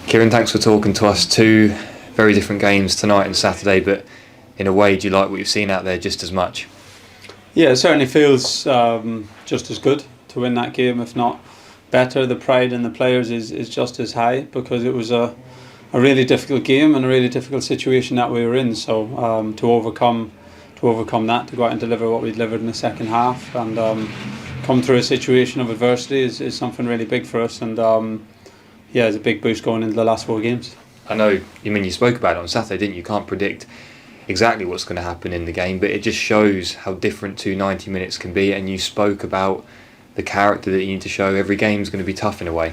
Kieran, thanks for talking to us. Two very different games tonight and Saturday, but in a way, do you like what you've seen out there just as much? Yeah, it certainly feels just as good to win that game, if not better. The pride in the players is just as high because it was a really difficult game and a really difficult situation that we were in. So to overcome that, to go out and deliver what we delivered in the second half and come through a situation of adversity is something really big for us. And yeah, it's a big boost going into the last 4 games. I know, you spoke about it on Saturday, didn't you? You can't predict exactly what's going to happen in the game, but it just shows how different 90 minutes can be. And you spoke about the character that you need to show. Every game's going to be tough in a way.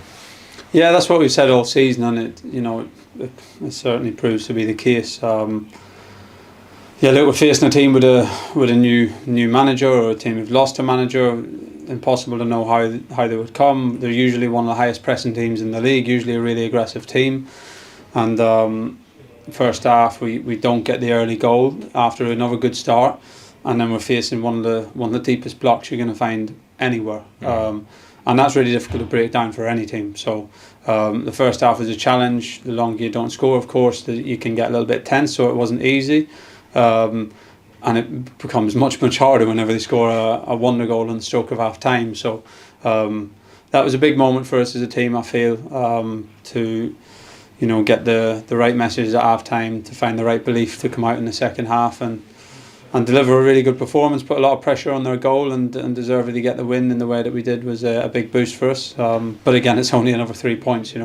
Yeah, that's what we've said all season, and it certainly proves to be the case. Yeah, look, we're facing a team with a new manager, or a team who've lost a manager. Impossible to know how they would come. They're usually one of the highest pressing teams in the league, usually a really aggressive team. And first half we don't get the early goal after another good start, and then we're facing one of the deepest blocks you're going to find anywhere. And that's really difficult to break down for any team. So the first half was a challenge. The longer you don't score, of course, you can get a little bit tense, so it wasn't easy. And it becomes much harder whenever they score a wonder goal on the stroke of half time. So that was a big moment for us as a team, I feel, to get the right messages at half time, to find the right belief to come out in the second half and deliver a really good performance, put a lot of pressure on their goal and deservedly get the win in the way that we did was a big boost for us. But again, it's only another 3 points.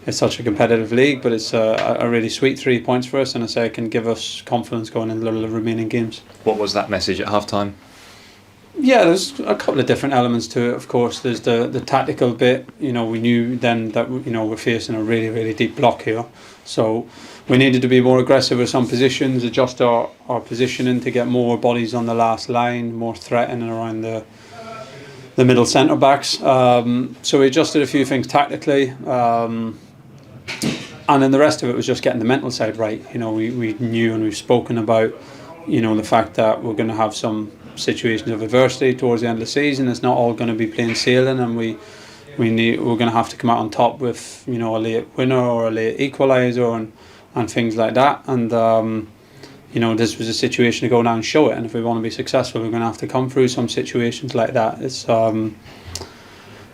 It's such a competitive league, but it's a really sweet 3 points for us, and I say it can give us confidence going into the remaining games. What was that message at half time? Yeah, there's a couple of different elements to it. Of course, there's the tactical bit. We knew then that we're facing a really deep block here, so we needed to be more aggressive with some positions, adjust our positioning to get more bodies on the last line, more threatening around the middle centre backs. So we adjusted a few things tactically. And then the rest of it was just getting the mental side right. We knew, and we've spoken about, the fact that we're going to have some situations of adversity towards the end of the season. It's not all going to be plain sailing, and we're going to have to come out on top with a late winner or a late equaliser and things like that. And this was a situation to go now and show it. And if we want to be successful, we're going to have to come through some situations like that. It's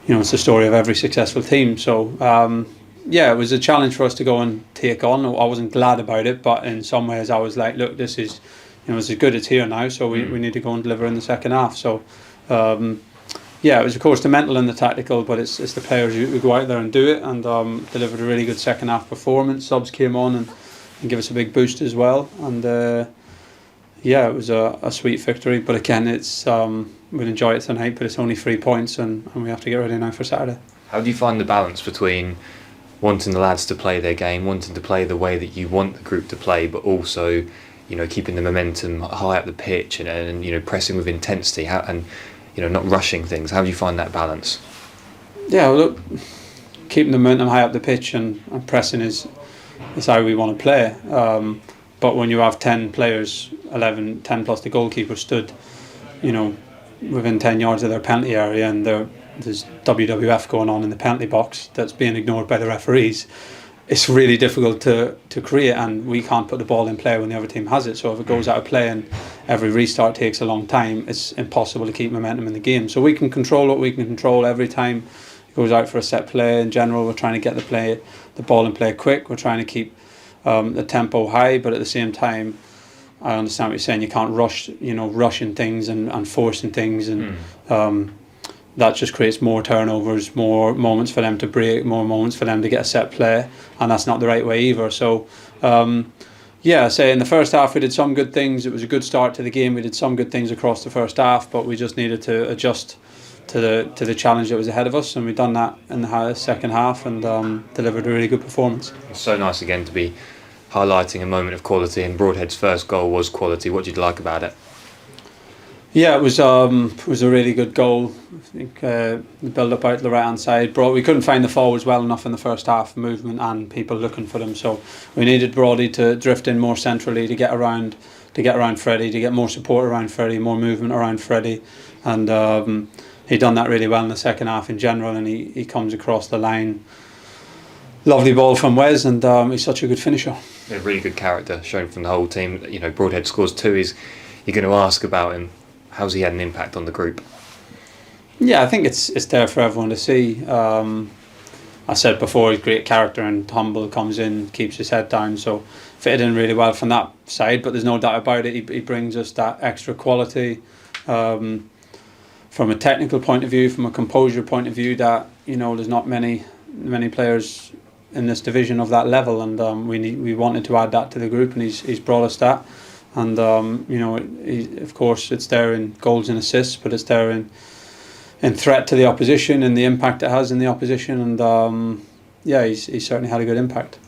it's the story of every successful team. So. Yeah, it was a challenge for us to go and take on. I wasn't glad about it, but in some ways I was like, look, this is, it's as good as here now, so we need to go and deliver in the second half. So, yeah, it was of course the mental and the tactical, but it's the players who go out there and do it, and delivered a really good second half performance. Subs came on and give us a big boost as well, and yeah, it was a sweet victory. But again, it's we'll enjoy it tonight, but it's only 3 points, and we have to get ready now for Saturday. How do you find the balance between wanting the lads to play their game, wanting to play the way that you want the group to play, but also, keeping the momentum high up the pitch and pressing with intensity, and not rushing things? How do you find that balance? Yeah, well, look, keeping the momentum high up the pitch and pressing is how we want to play. But when you have 10 players, 10 plus the goalkeeper stood, within 10 yards of their penalty area, and there's WWF going on in the penalty box that's being ignored by the referees, it's really difficult to create, and we can't put the ball in play when the other team has it. So if it goes out of play and every restart takes a long time, it's impossible to keep momentum in the game. So we can control what we can control. Every time it goes out for a set play, in general, we're trying to get the ball in play quick. We're trying to keep the tempo high, but at the same time, I understand what you're saying. You can't rushing things and forcing things, and that just creates more turnovers, more moments for them to break, more moments for them to get a set play, and that's not the right way either. So, yeah, I say in the first half we did some good things. It was a good start to the game. We did some good things across the first half, but we just needed to adjust to the challenge that was ahead of us, and we've done that in the second half and delivered a really good performance. It's so nice again to be highlighting a moment of quality, and Broadhead's first goal was quality. What did you like about it? Yeah, it was a really good goal. I think the build up out to the right hand side. We couldn't find the forwards well enough in the first half, movement and people looking for them. So we needed Brody to drift in more centrally to get around Freddie, to get more support around Freddie, more movement around Freddie, and he done that really well in the second half in general. And he comes across the line lovely ball from Wes, and he's such a good finisher. A really good character shown from the whole team. You know, Broadhead scores 2. You're going to ask about him. How's he had an impact on the group? Yeah, I think it's there for everyone to see. I said before, he's a great character and humble, comes in, keeps his head down, so fitted in really well from that side, but there's no doubt about it, he brings us that extra quality from a technical point of view, from a composure point of view, that, you know, there's not many players in this division of that level, and we wanted to add that to the group, and he's brought us that. And you know, of course it's there in goals and assists, but it's there in threat to the opposition and the impact it has in the opposition, and yeah, he's certainly had a good impact.